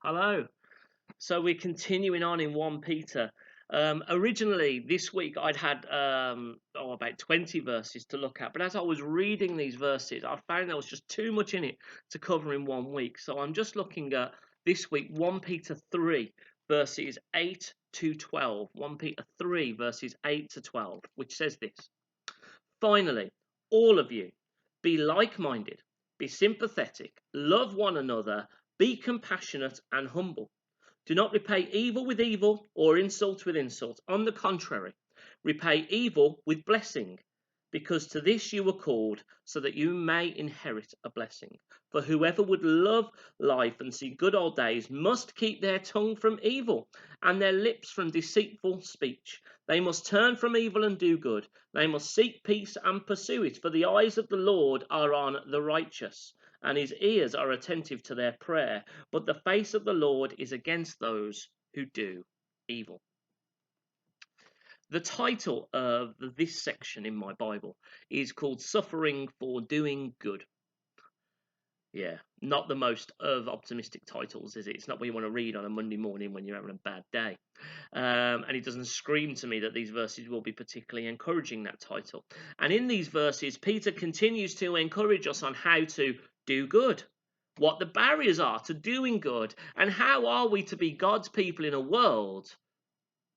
Hello. So we're continuing on in 1 Peter. Originally, this week I'd had about 20 verses to look at, but as I was reading these verses, I found there was just too much in it to cover in 1 week. So I'm just looking at this week 1 Peter 3, verses 8 to 12. 1 Peter 3, verses 8 to 12, which says this. Finally, all of you, be like-minded, be sympathetic, love one another, be compassionate and humble. Do not repay evil with evil or insult with insult. On the contrary, repay evil with blessing, because to this you were called, so that you may inherit a blessing. For whoever would love life and see good old days must keep their tongue from evil and their lips from deceitful speech. They must turn from evil and do good. They must seek peace and pursue it. For the eyes of the Lord are on the righteous, and his ears are attentive to their prayer. But the face of the Lord is against those who do evil. The title of this section in my Bible is called Suffering for Doing Good. Yeah, not the most of optimistic titles, is it? It's not what you want to read on a Monday morning when you're having a bad day. And it doesn't scream to me that these verses will be particularly encouraging, that title. And in these verses, Peter continues to encourage us on how to do good, what the barriers are to doing good, and how are we to be God's people in a world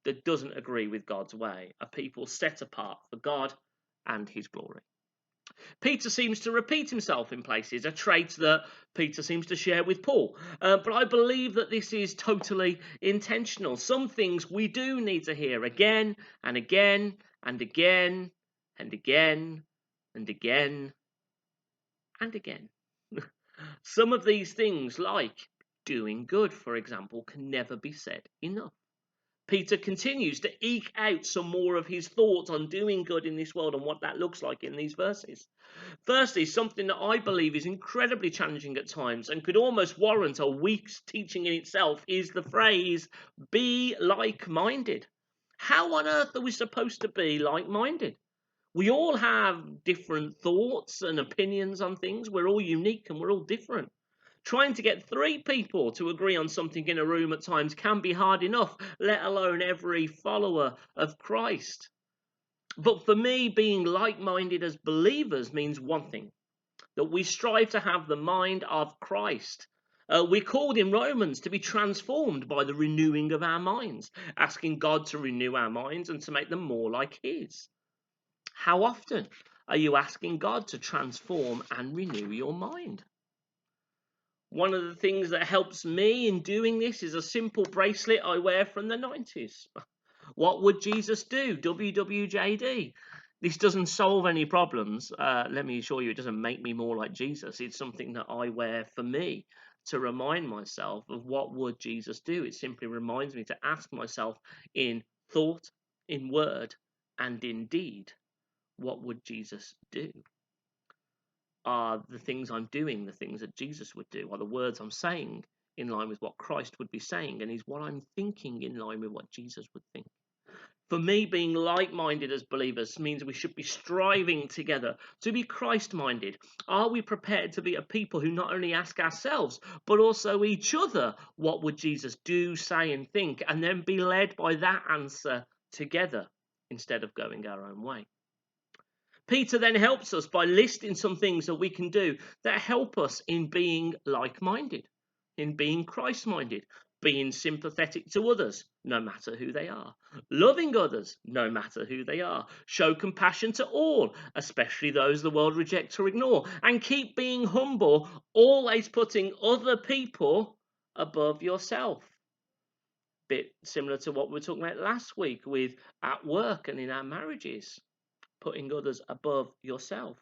that doesn't agree with God's way, a people set apart for God and his glory. Peter seems to repeat himself in places, a trait that Peter seems to share with Paul. But I believe that this is totally intentional. Some things we do need to hear again and again and again and again and again and again. Some of these things, like doing good, for example, can never be said enough. Peter continues to eke out some more of his thoughts on doing good in this world and what that looks like in these verses. Firstly, something that I believe is incredibly challenging at times and could almost warrant a week's teaching in itself is the phrase, be like-minded. How on earth are we supposed to be like-minded? We all have different thoughts and opinions on things. We're all unique and we're all different. Trying to get three people to agree on something in a room at times can be hard enough, let alone every follower of Christ. But for me, being like-minded as believers means one thing, that we strive to have the mind of Christ. We're called in Romans to be transformed by the renewing of our minds, asking God to renew our minds and to make them more like his. How often are you asking God to transform and renew your mind? One of the things that helps me in doing this is a simple bracelet I wear from the 90s. What would Jesus do? WWJD. This doesn't solve any problems. Let me assure you, it doesn't make me more like Jesus. It's something that I wear for me to remind myself of what would Jesus do. It simply reminds me to ask myself in thought, in word, and in deed, what would Jesus do? Are the things I'm doing the things that Jesus would do? Are the words I'm saying in line with what Christ would be saying? And is what I'm thinking in line with what Jesus would think? For me, being like-minded as believers means we should be striving together to be Christ-minded. Are we prepared to be a people who not only ask ourselves, but also each other, what would Jesus do, say, and think, and then be led by that answer together instead of going our own way? Peter then helps us by listing some things that we can do that help us in being like-minded, in being Christ-minded, being sympathetic to others, no matter who they are, loving others, no matter who they are, show compassion to all, especially those the world rejects or ignore, and keep being humble, always putting other people above yourself. Bit similar to what we were talking about last week with at work and in our marriages, putting others above yourself.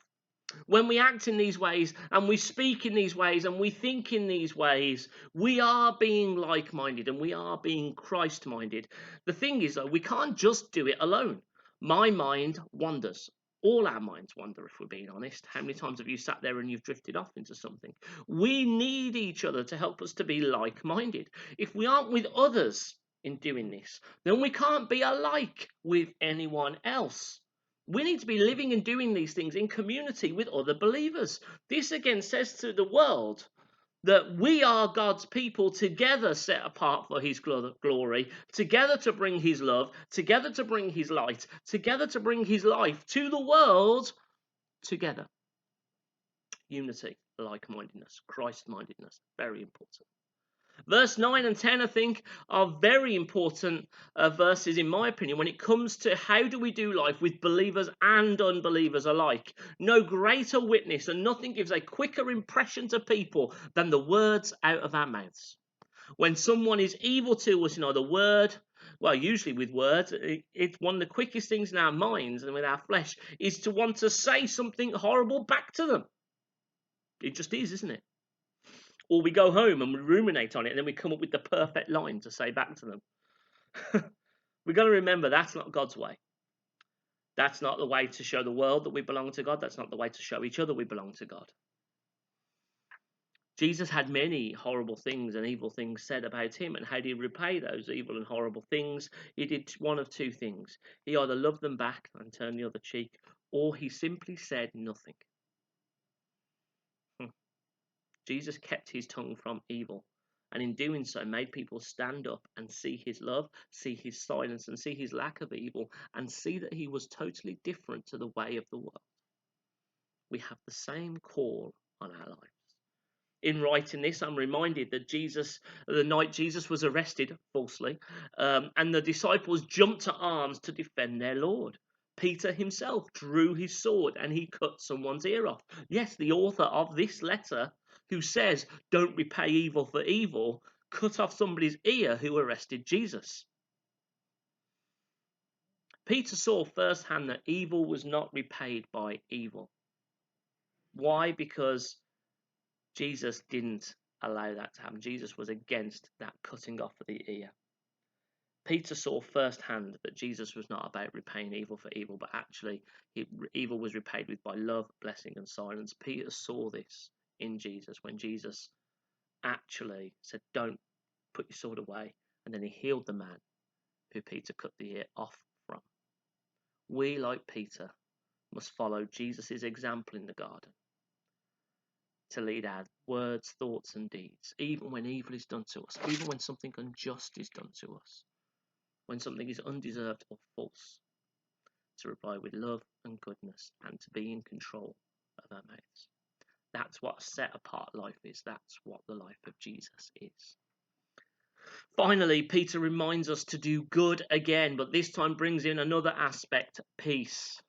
When we act in these ways and we speak in these ways and we think in these ways, we are being like-minded and we are being Christ-minded. The thing is, though, we can't just do it alone. My mind wanders. All our minds wander, if we're being honest. How many times have you sat there and you've drifted off into something? We need each other to help us to be like-minded. If we aren't with others in doing this, then we can't be alike with anyone else. We need to be living and doing these things in community with other believers. This again says to the world that we are God's people together set apart for his glory, together to bring his love, together to bring his light, together to bring his life to the world together. Unity, like-mindedness, Christ-mindedness, very important. Verse 9 and 10, I think, are very important verses, in my opinion, when it comes to how do we do life with believers and unbelievers alike. No greater witness and nothing gives a quicker impression to people than the words out of our mouths. When someone is evil to us in either word, well, usually with words, it's one of the quickest things in our minds and with our flesh is to want to say something horrible back to them. It just is, isn't it? Or we go home and we ruminate on it and then we come up with the perfect line to say back to them. We've got to remember that's not God's way. That's not the way to show the world that we belong to God. That's not the way to show each other we belong to God. Jesus had many horrible things and evil things said about him, and how did he repay those evil and horrible things? He did one of two things. He either loved them back and turned the other cheek, or he simply said nothing. Jesus kept his tongue from evil, and in doing so made people stand up and see his love, see his silence, and see his lack of evil, and see that he was totally different to the way of the world. We have the same call on our lives. In writing this, I'm reminded that the night Jesus was arrested falsely, and the disciples jumped to arms to defend their Lord. Peter himself drew his sword and he cut someone's ear off. Yes, the author of this letter, who says, don't repay evil for evil, cut off somebody's ear who arrested Jesus. Peter saw firsthand that evil was not repaid by evil. Why? Because Jesus didn't allow that to happen. Jesus was against that cutting off of the ear. Peter saw firsthand that Jesus was not about repaying evil for evil, but actually evil was repaid with by love, blessing, and silence. Peter saw this in Jesus when Jesus actually said, don't put your sword away. And then he healed the man who Peter cut the ear off from. We, like Peter, must follow Jesus' example in the garden to lead our words, thoughts, and deeds, even when evil is done to us, even when something unjust is done to us, when something is undeserved or false, to reply with love and goodness and to be in control of our mouths. That's what set apart life is. That's what the life of Jesus is. Finally, Peter reminds us to do good again, but this time brings in another aspect, peace.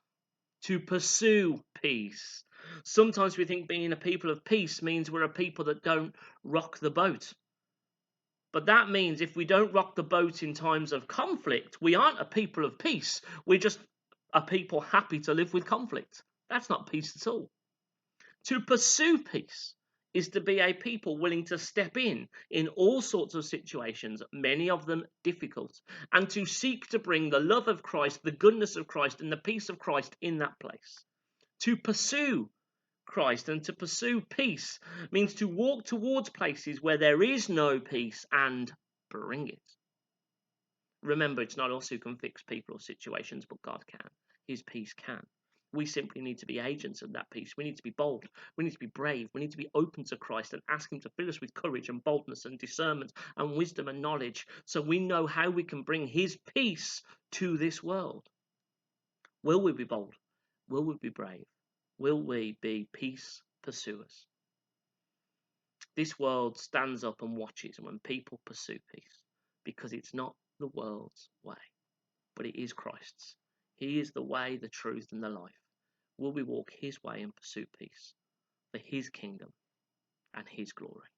To pursue peace. Sometimes we think being a people of peace means we're a people that don't rock the boat. But that means if we don't rock the boat in times of conflict, we aren't a people of peace. We're just a people happy to live with conflict. That's not peace at all. To pursue peace is to be a people willing to step in all sorts of situations, many of them difficult, and to seek to bring the love of Christ, the goodness of Christ, and the peace of Christ in that place. To pursue Christ and to pursue peace means to walk towards places where there is no peace and bring it. Remember, it's not us who can fix people or situations, but God can. His peace can. We simply need to be agents of that peace. We need to be bold. We need to be brave. We need to be open to Christ and ask him to fill us with courage and boldness and discernment and wisdom and knowledge so we know how we can bring his peace to this world. Will we be bold? Will we be brave? Will we be peace pursuers? This world stands up and watches when people pursue peace because it's not the world's way, but it is Christ's. He is the way, the truth, and the life. Will we walk his way and pursue peace for his kingdom and his glory?